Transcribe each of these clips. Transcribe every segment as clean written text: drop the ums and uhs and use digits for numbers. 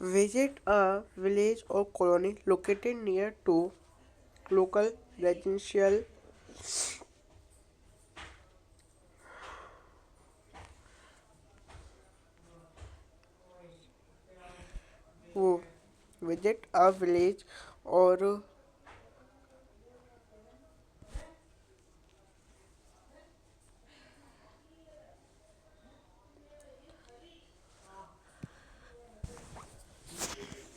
Visit a village or colony located near to local residential. Oh, visit a village or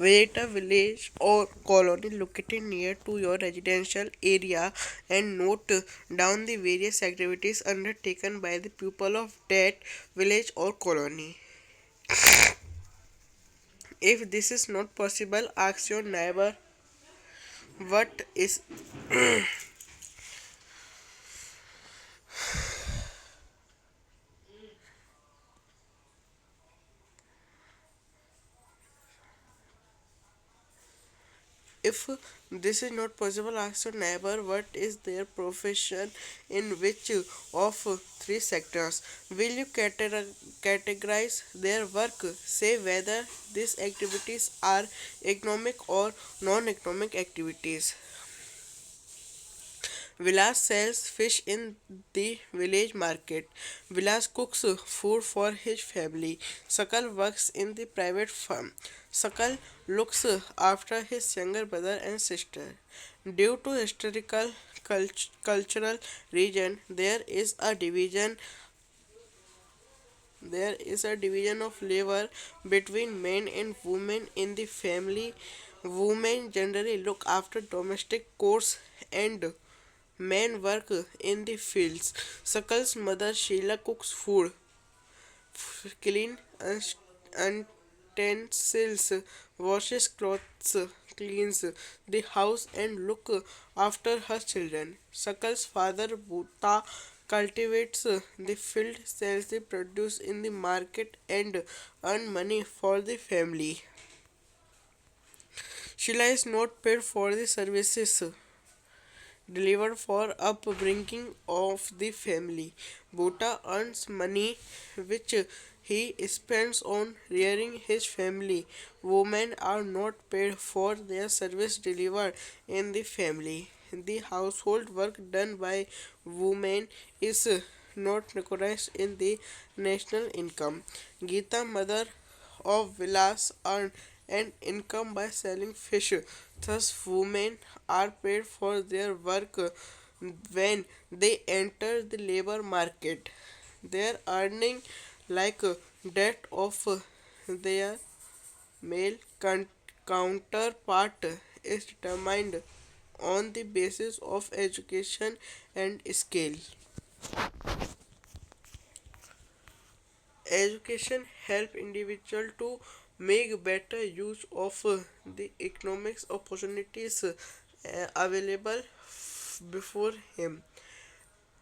visit a village or colony located near to your residential area and note down the various activities undertaken by the people of that village or colony. If this is not possible, ask your neighbor what is. If this is not possible, ask your neighbor what is their profession in which of three sectors. Will you categorize their work? Say whether these activities are economic or non-economic activities. Vilas sells fish in the village market. Vilas cooks food for his family. Sakal works in the private farm. Sakal looks after his younger brother and sister. Due to historical cultural region, there is a division of labor between men and women in the family. Women generally look after domestic chores and men work in the fields. Sakal's mother Sheila cooks food, clean utensils, washes clothes, cleans the house, and look after her children. Sakal's father Bhuta cultivates the field, sells the produce in the market, and earn money for the family. Sheila is not paid for the services delivered for upbringing of the family. Bhutta earns money which he spends on rearing his family. Women are not paid for their service delivered in the family. The household work done by women is not recognized in the national income. Geeta, mother of Vilas, earned an income by selling fish. Thus, women are paid for their work when they enter the labor market. Their earning, like that of their male counterpart, is determined on the basis of education and skill. Education help individual to make better use of the economics opportunities available before him.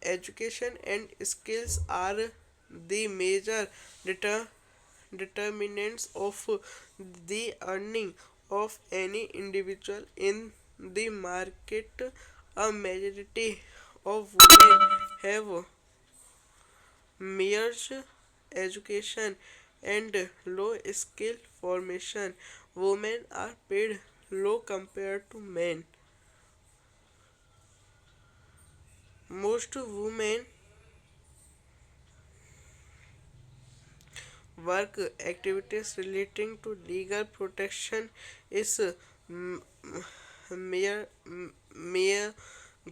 Education and skills are the major deter- determinants of the earning of any individual in the market. A majority of women have merged education and low skill formation. Women are paid low compared to men. Most women work activities relating to legal protection is mere mere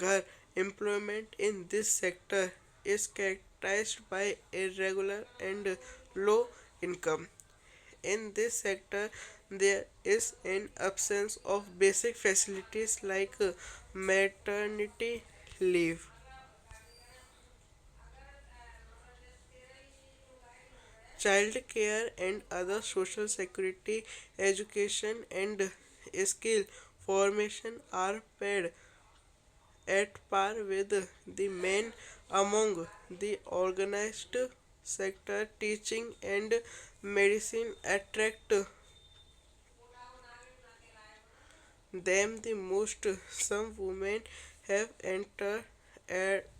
ghar employment in this sector is characterized by irregular and low income. In this sector there is an absence of basic facilities like maternity leave, child care, and other social security. Education and skill formation are paid at par with the men among the organized sector. Teaching and medicine attract them the most. Some women have entered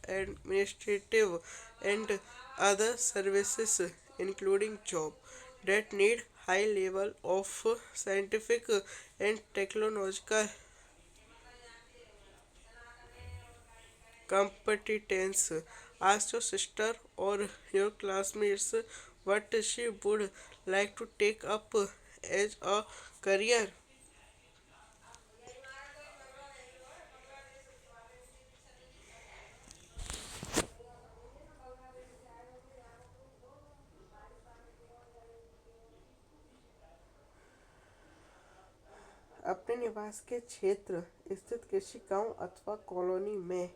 administrative and other services including job. that need high level of scientific and technological competence. Ask your sister or your classmates what she would like to take up as a career. अपने निवास के क्षेत्र स्थित किसी गांव अथवा colony में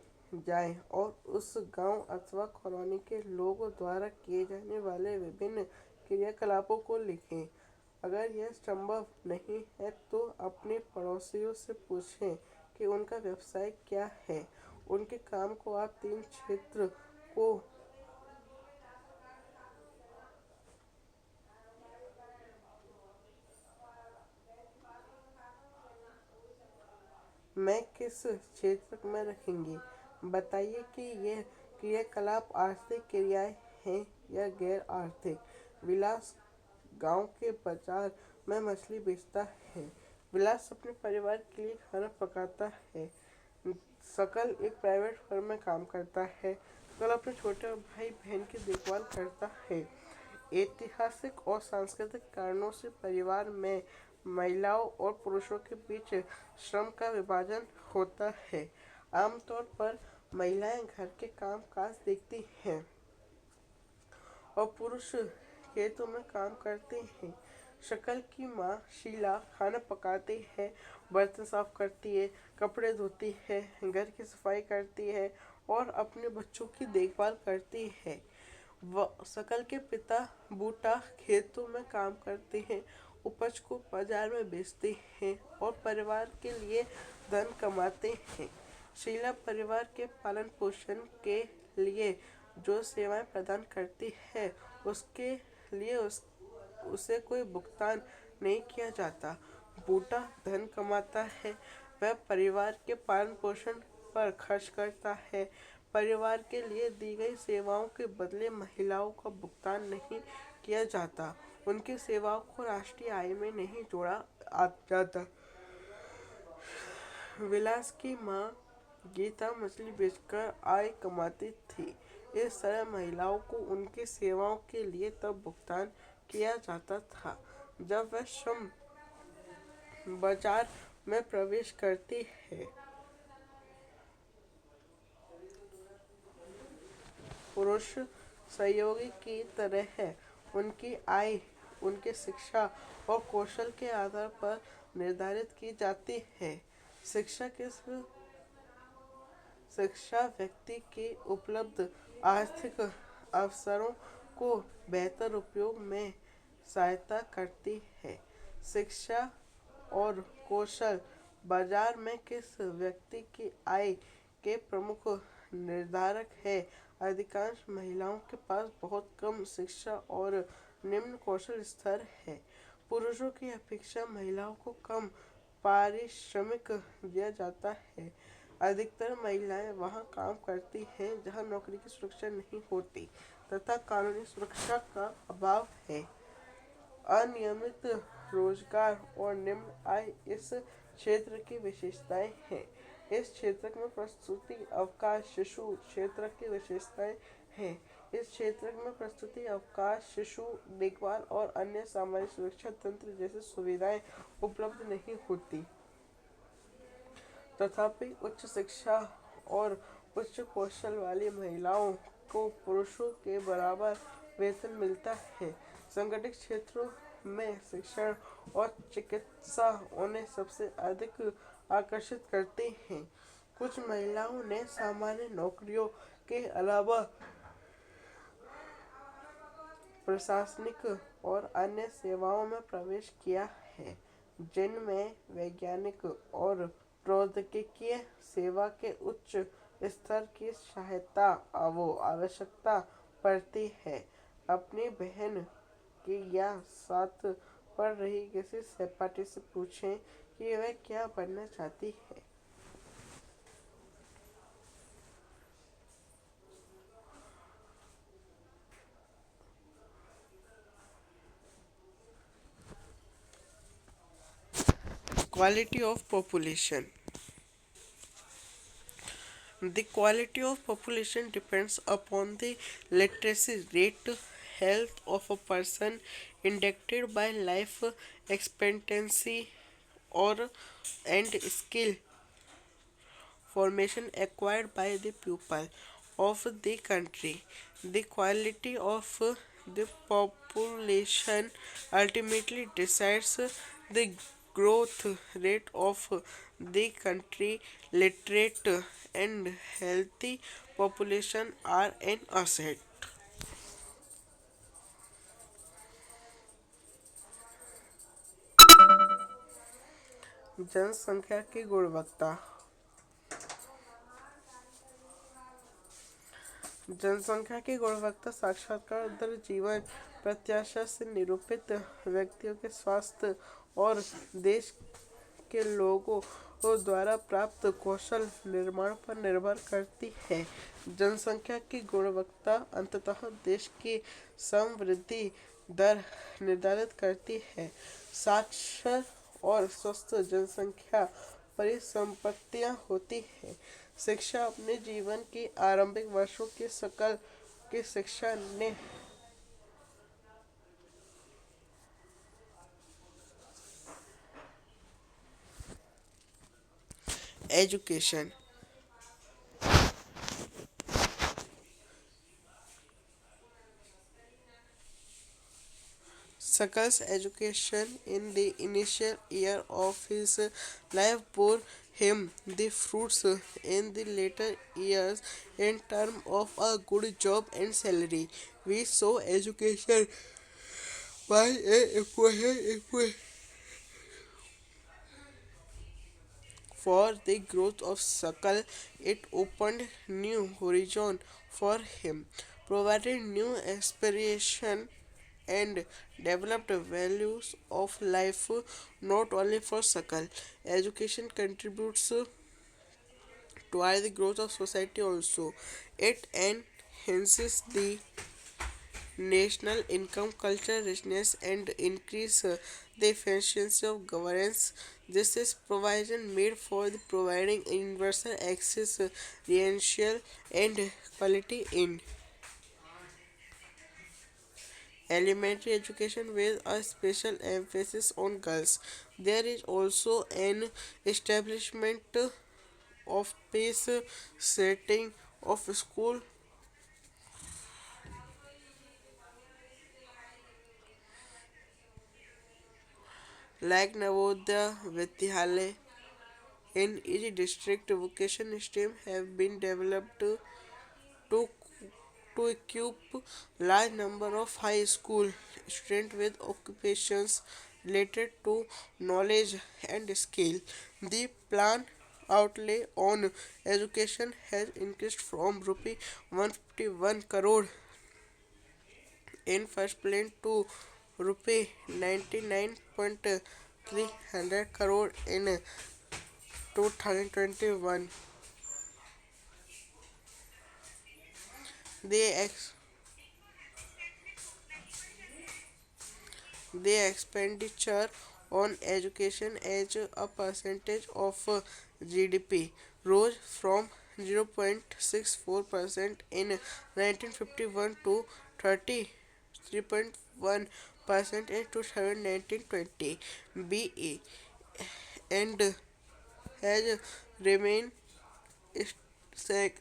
जाएं और उस गांव अथवा कॉलोनी के लोगों द्वारा किए जाने वाले विभिन्न क्रियाकलापों को लिखें। अगर यह संभव नहीं है तो अपने पड़ोसियों से पूछें कि उनका व्यवसाय क्या है। उनके काम को आप तीन क्षेत्र को मैं किस क्षेत्र में रखेंगे। बताइए कि यह क्रियाकलाप आर्थिक क्रियाएं हैं या गैर आर्थिक। विलास गांव के बाजार में मछली बेचता है। विलास अपने परिवार के लिए खाना पकाता है। सकल एक प्राइवेट फर्म में काम करता है। सकल अपने छोटे भाई बहन की देखभाल करता है। ऐतिहासिक और सांस्कृतिक कारणों से परिवार में महिलाओं और पुरुषों के बीच श्रम का विभाजन होता है। आमतौर पर महिलाएं घर के काम काज देखती हैं और पुरुष खेतों में काम करते हैं। शकल की माँ शीला खाना पकाती है, बर्तन साफ करती है, कपड़े धोती है, घर की सफाई करती है और अपने बच्चों की देखभाल करती है। सकल के पिता बूटा खेतों में काम करते हैं, उपज को बाजार में बेचते हैं और परिवार के लिए धन कमाते हैं। शीला परिवार के पालन पोषण के लिए जो सेवाएं प्रदान करती है उसके लिए उसे कोई भुगतान नहीं किया जाता। बूटा धन कमाता है, वह परिवार के पालन पोषण पर खर्च करता है। परिवार के लिए दी गई सेवाओं के बदले महिलाओं का भुगतान नहीं किया जाता। उनकी सेवाओं को राष्ट्रीय आय में नहीं जोड़ा जाता। विलास की माँ गीता मछली बेचकर आय कमाती थी। इस तरह महिलाओं को उनकी सेवाओं के लिए तब भुगतान किया जाता था जब वह श्रम बाजार में प्रवेश करती है। पुरुष सहयोगी की तरह है। उनकी आय उनके शिक्षा और कौशल के आधार पर निर्धारित की जाती है। शिक्षा किस शिक्षा व्यक्ति के उपलब्ध आर्थिक अवसरों को बेहतर उपयोग में सहायता करती है। शिक्षा और कौशल बाजार में किस व्यक्ति की आय के प्रमुख निर्धारक है। अधिकांश महिलाओं के पास बहुत कम शिक्षा और निम्न कौशल स्तर है। पुरुषों की अपेक्षा महिलाओं को कम पारिश्रमिक दिया जाता है। अधिकतर महिलाएं वहां काम करती हैं जहां नौकरी की सुरक्षा नहीं होती तथा कानूनी सुरक्षा का अभाव है। अनियमित रोजगार और निम्न आय इस क्षेत्र की विशेषताएं हैं। इस क्षेत्र में प्रस्तुति अवकाश शिशु क्षेत्र की विशेषताएं हैं। इस क्षेत्र में प्रस्तुति अवकाश शिशु देखभाल और अन्य सामाजिक सुरक्षा तंत्र जैसी सुविधाएं उपलब्ध नहीं होती। तथापि उच्च शिक्षा और उच्च कौशल वाली महिलाओं को पुरुषों के बराबर वेतन मिलता है। संगठित क्षेत्रों में शिक्षण और चिकित्सा उन्हें सबसे अधिक आकर्षित करते हैं। कुछ महिलाओं ने सामान्य नौकरियों के अलावा प्रशासनिक और अन्य सेवाओं में प्रवेश किया है जिनमें वैज्ञानिक और प्रौद्योगिकीय सेवा के उच्च स्तर की सहायता आवश्यकता पड़ती है। अपनी बहन की या साथ पढ़ रही किसी सहपाठी से पूछें कि वह क्या बनना चाहती है। Quality of population. The quality of population depends upon the literacy rate, health of a person, indicated by life expectancy or and skill formation acquired by the pupil of the country. The quality of the population ultimately decides the growth rate of the country. Literate and healthy population are an asset. जनसंख्या की गुणवत्ता. जनसंख्या की गुणवत्ता साक्षात्कार दर जीवन प्रत्याशा से निरूपित व्यक्तियों के स्वास्थ्य और देश के लोगों द्वारा प्राप्त कौशल निर्माण पर निर्भर करती है। जनसंख्या की गुणवत्ता अंततः देश की समृद्धि दर निर्धारित करती है। साक्षर और स्वस्थ जनसंख्या परिसंपत्तियां होती है। शिक्षा अपने जीवन के आरंभिक वर्षों के सकल की शिक्षा ने education. Sakal's education in the initial year of his life bore him the fruits in the later years in terms of a good job and salary. We saw education by a important for the growth of Sakal. It opened new horizon for him, provided new aspiration and developed values of life not only for Sakal. Education contributes toward the growth of society also. It enhances the national income, cultural richness, and increase the efficiency of governance. This is provision made for the providing universal access, residential, and quality in elementary education with a special emphasis on girls. There is also an establishment of pace setting of school like Navodaya Vidyalaya in each district. Vocation stream have been developed to equip large number of high school students with occupations related to knowledge and skill. The plan outlay on education has increased from rupee 151 crore in first plan to rupee 99.300 crore in 2021. The ex- the expenditure on education as a percentage of GDP rose from 0.64% in 1951 to 33.1% in 2019-20 BE and has remained stag-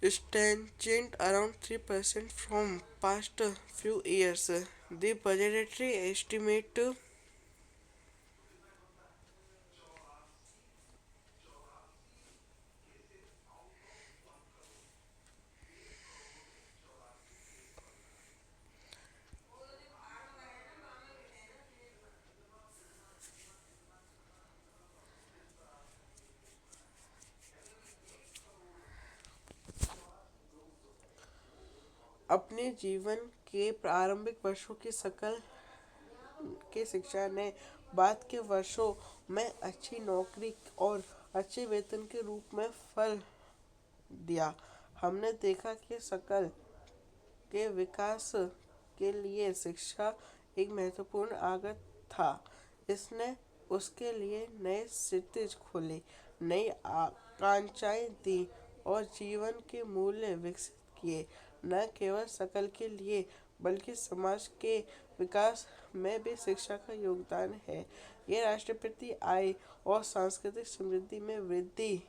stagnant around 3% from past few years. The budgetary estimate अपने जीवन के प्रारंभिक वर्षों की सकल की शिक्षा ने बाद के वर्षों में अच्छी नौकरी और अच्छे वेतन के रूप में फल दिया। हमने देखा कि सकल के विकास के लिए शिक्षा एक महत्वपूर्ण आगत था। इसने उसके लिए नए क्षितिज खोले, नई आकांक्षाएं दी और जीवन के मूल्य विकसित किए। न केवल सकल के लिए बल्कि समाज के विकास में भी शिक्षा का योगदान है। ये राष्ट्रपति आय और सांस्कृतिक समृद्धि में वृद्धि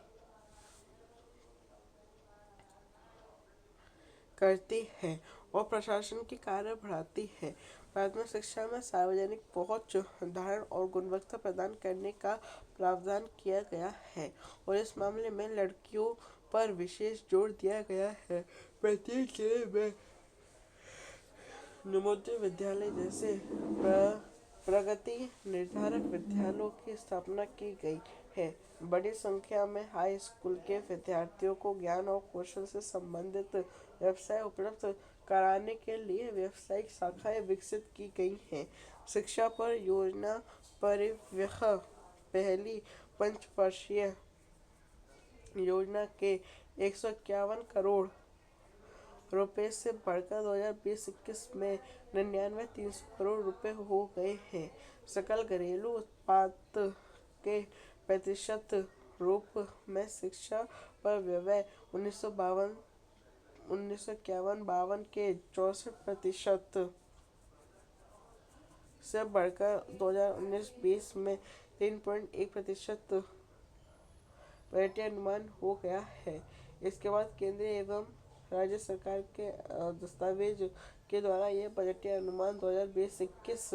करती है और प्रशासन की कार्य बढ़ाती है। प्राथमिक शिक्षा में सार्वजनिक पहुंच, धारण और गुणवत्ता प्रदान करने का प्रावधान किया गया है और इस मामले में लड़कियों पर विशेष जोर दिया गया है। प्रत्येक जिले में नवोदय विद्यालय जैसे प्रगति निर्धारक विद्यालयों की स्थापना की गई है। बड़ी संख्या में हाई स्कूल के विद्यार्थियों को ज्ञान और कौशल से संबंधित व्यवसाय उपलब्ध कराने के लिए व्यावसायिक शाखाएं विकसित की गई हैं। शिक्षा पर योजना परिव्यय पहली पंचवर्षीय योजना के 151 करोड़ रुपए से बढ़कर 2020-21 में 99,300 करोड़ रुपए हो गए हैं। सकल घरेलू उत्पाद के प्रतिशत रूप में शिक्षा पर व्यय 1951-52 के 64% से बढ़कर 2019-20 में 3.1% बजटीय अनुमान हो गया है। इसके बाद केंद्रीय एवं राज्य सरकार के दस्तावेज के द्वारा यह बजटीय अनुमान 2020-21